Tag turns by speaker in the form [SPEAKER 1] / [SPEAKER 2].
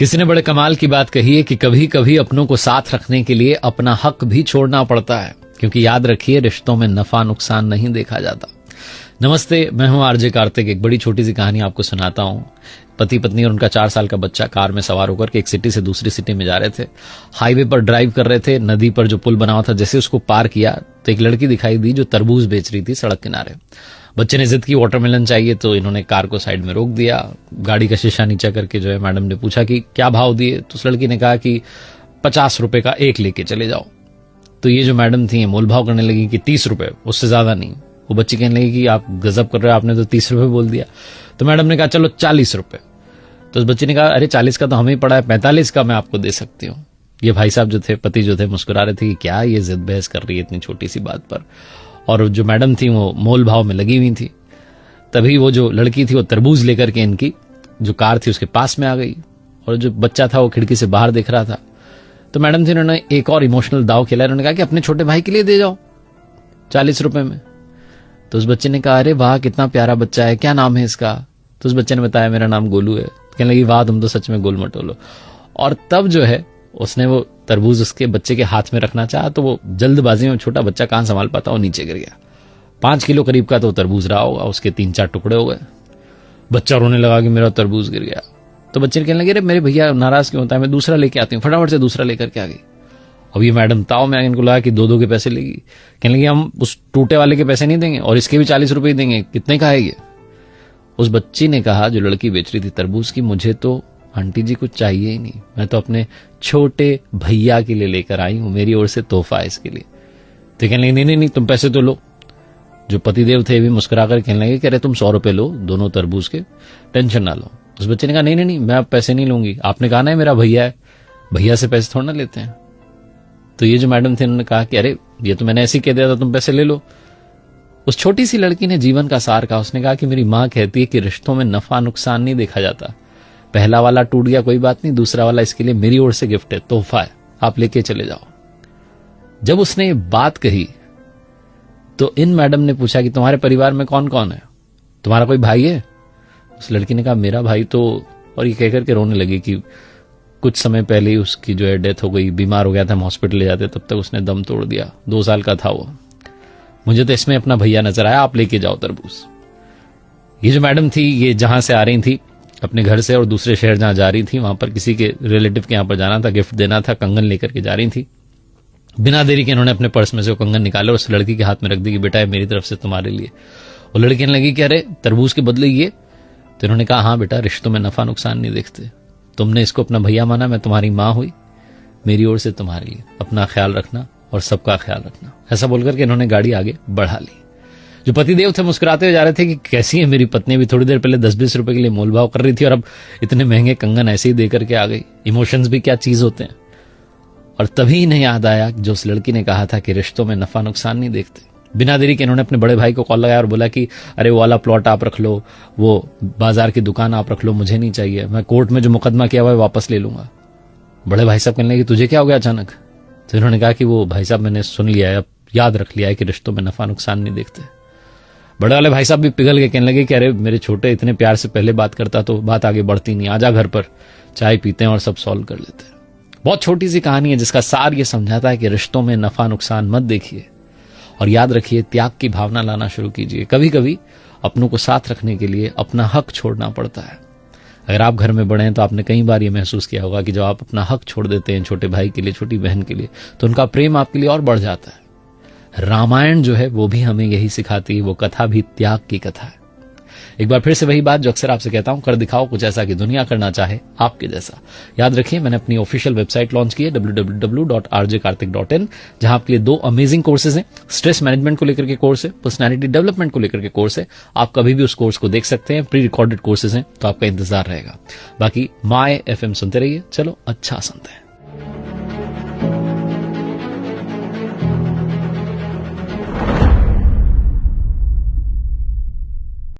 [SPEAKER 1] किसी ने बड़े कमाल की बात कही है कि कभी कभी अपनों को साथ रखने के लिए अपना हक भी छोड़ना पड़ता है, क्योंकि याद रखिए रिश्तों में नफा नुकसान नहीं देखा जाता। नमस्ते, मैं हूं आरजे कार्तिक। एक बड़ी छोटी सी कहानी आपको सुनाता हूं। पति पत्नी और उनका 4 साल का बच्चा कार में सवार होकर के एक सिटी से दूसरी सिटी में जा रहे थे। हाईवे पर ड्राइव कर रहे थे। नदी पर जो पुल बना हुआ था, जैसे उसको पार किया तो एक लड़की दिखाई दी जो तरबूज बेच रही थी सड़क किनारे। बच्चे ने जिद की वाटरमेलन चाहिए, तो इन्होंने कार को साइड में रोक दिया। गाड़ी का शीशा नीचा करके जो है मैडम ने पूछा कि क्या भाव दिए, तो उस लड़की ने कहा कि 50 रुपए का एक लेके चले जाओ। तो ये जो मैडम थी मोल भाव करने लगी कि 30 रुपए, उससे ज्यादा नहीं। वो बच्ची कहने लगी कि आप गजब कर रहे हो, आपने तो 30 रुपए बोल दिया। तो मैडम ने कहा चलो 40 रुपए। तो उस बच्ची ने कहा अरे 40 का तो हमें पड़ा है, 45 का मैं आपको दे सकती हूँ। ये भाई साहब जो थे, पति जो थे, मुस्कुरा रहे थे कि क्या ये जिद बहस कर रही है इतनी छोटी सी बात पर। और जो मैडम थी वो मोल भाव में लगी हुई थी। तभी वो जो लड़की थी वो तरबूज लेकर के इनकी जो कार थी उसके पास में आ गई, और जो बच्चा था वो खिड़की से बाहर देख रहा था। तो मैडम थी, उन्होंने एक और इमोशनल दाव खेला। उन्होंने कहा कि अपने छोटे भाई के लिए दे जाओ 40 रुपए में। तो उस बच्चे ने कहा अरे वाह कितना प्यारा बच्चा है, क्या नाम है इसका? तो उस बच्चे ने बताया मेरा नाम गोलू है। कहने लगी वाह तुम तो सच में गोल मटोलो। और तब जो है उसने वो तरबूज उसके बच्चे के हाथ में रखना चाहा, तो वो जल्दबाजी में छोटा बच्चा कहां संभाल पाता, वो नीचे गिर गया। 5 किलो करीब का तो तरबूज रहा होगा, उसके 3-4 टुकड़े हो गए। बच्चा रोने लगा कि मेरा तरबूज गिर गया। तो बच्चे ने कहने लगे अरे मेरे भैया नाराज क्यों होता है, मैं दूसरा लेके आती हूँ। फटाफट से दूसरा लेकर के आ गई। अब ये मैडम ताव में इनको लगा कि 2-2 के पैसे लेगी। कहने लगी हम उस टूटे वाले के पैसे नहीं देंगे और इसके भी 40 रुपए देंगे, कितने का है ये? उस बच्ची ने कहा, जो लड़की बेच रही थी तरबूज की, मुझे तो आंटी जी कुछ चाहिए ही नहीं, मैं तो अपने छोटे भैया के लिए लेकर आई हूं, मेरी ओर से तोहफा है इसके लिए। तो कहने लगी नहीं तुम पैसे तो लो। जो पतिदेव थे भी मुस्कुरा कर कहने लगे कि अरे तुम 100 रुपए लो दोनों तरबूज के, टेंशन ना लो। उस बच्चे ने कहा नहीं मैं अब पैसे नहीं लूंगी, आपने कहा ना मेरा भैया है, भैया से पैसे थोड़ा ना लेते हैं। तो ये जो मैडम थे उन्होंने कहा कि अरे ये तो मैंने ऐसे ही कह दिया था, तुम पैसे ले लो। उस छोटी सी लड़की ने जीवन का सार कहा। उसने कहा कि मेरी मां कहती है कि रिश्तों में नफा नुकसान नहीं देखा जाता। पहला वाला टूट गया कोई बात नहीं, दूसरा वाला इसके लिए मेरी ओर से गिफ्ट है, तोहफा है, आप लेके चले जाओ। जब उसने ये बात कही तो इन मैडम ने पूछा कि तुम्हारे परिवार में कौन कौन है, तुम्हारा कोई भाई है? उस लड़की ने कहा मेरा भाई तो, और ये कहकर के रोने लगी कि कुछ समय पहले ही उसकी जो है डेथ हो गई, बीमार हो गया था, हम हॉस्पिटल ले जाते तब तक उसने दम तोड़ दिया, 2 साल का था वो। मुझे तो इसमें अपना भैया नजर आया, आप लेके जाओ तरबूज। ये जो मैडम थी ये जहां से आ रही थी अपने घर से और दूसरे शहर जहां जा रही थी, वहां पर किसी के रिलेटिव के यहां पर जाना था, गिफ्ट देना था, कंगन लेकर के जा रही थी। बिना देरी के इन्होंने अपने पर्स में से वो कंगन निकाले और उस लड़की के हाथ में रख दी कि बेटा ये मेरी तरफ से तुम्हारे लिए। वो लड़की कहने लगी कि अरे तरबूज के बदले ये? तो इन्होंने कहा हाँ बेटा, रिश्तों में नफा नुकसान नहीं देखते, तुमने इसको अपना भैया माना, मैं तुम्हारी मां हुई, मेरी ओर से तुम्हारे लिए, अपना ख्याल रखना और सबका ख्याल रखना। ऐसा बोलकर के इन्होंने गाड़ी आगे बढ़ा ली। जो पतिदेव थे मुस्कुराते हुए जा रहे थे कि कैसी है मेरी पत्नी, भी थोड़ी देर पहले 10-20 रुपए के लिए मोलभाव कर रही थी और अब इतने महंगे कंगन ऐसे ही देकर के आ गई। इमोशंस भी क्या चीज होते हैं। और तभी इन्हें याद आया जो उस लड़की ने कहा था कि रिश्तों में नफा नुकसान नहीं देखते। बिना देरी के इन्होंने अपने बड़े भाई को कॉल लगाया और बोला कि अरे वो वाला प्लॉट आप रख लो, वो बाजार की दुकान आप रख लो, मुझे नहीं चाहिए, मैं कोर्ट में जो मुकदमा किया हुआ है वापस ले लूंगा। बड़े भाई साहब कहने लगे तुझे क्या हो गया अचानक? तो इन्होंने कहा कि वो भाई साहब मैंने सुन लिया है, अब याद रख लिया है कि रिश्तों में नफा नुकसान नहीं देखते। बड़े वाले भाई साहब भी पिघल के कहने लगे कि अरे मेरे छोटे इतने प्यार से पहले बात करता तो बात आगे बढ़ती नहीं, आजा घर पर चाय पीते हैं और सब सॉल्व कर लेते हैं। बहुत छोटी सी कहानी है जिसका सार ये समझाता है कि रिश्तों में नफा नुकसान मत देखिए और याद रखिए त्याग की भावना लाना शुरू कीजिए। कभी कभी अपनों को साथ रखने के लिए अपना हक छोड़ना पड़ता है। अगर आप घर में बड़े हैं तो आपने कई बार ये महसूस किया होगा कि जब आप अपना हक छोड़ देते हैं छोटे भाई के लिए, छोटी बहन के लिए, तो उनका प्रेम आपके लिए और बढ़ जाता है। रामायण जो है वो भी हमें यही सिखाती है, वो कथा भी त्याग की कथा है। एक बार फिर से वही बात जो अक्सर आपसे कहता हूं, कर दिखाओ कुछ ऐसा कि दुनिया करना चाहे आपके जैसा। याद रखिए मैंने अपनी ऑफिशियल वेबसाइट लॉन्च की है www.rjkartik.in, जहां आपके लिए 2 अमेजिंग कोर्सेज हैं। स्ट्रेस मैनेजमेंट को लेकर के कोर्स है, पर्सनैलिटी डेवलपमेंट को लेकर के कोर्स है। आप कभी भी उस कोर्स को देख सकते हैं, प्री रिकॉर्डेड कोर्सेज हैं, तो आपका इंतजार रहेगा। बाकी माय FM सुनते रहिए। चलो अच्छा सुनते हैं।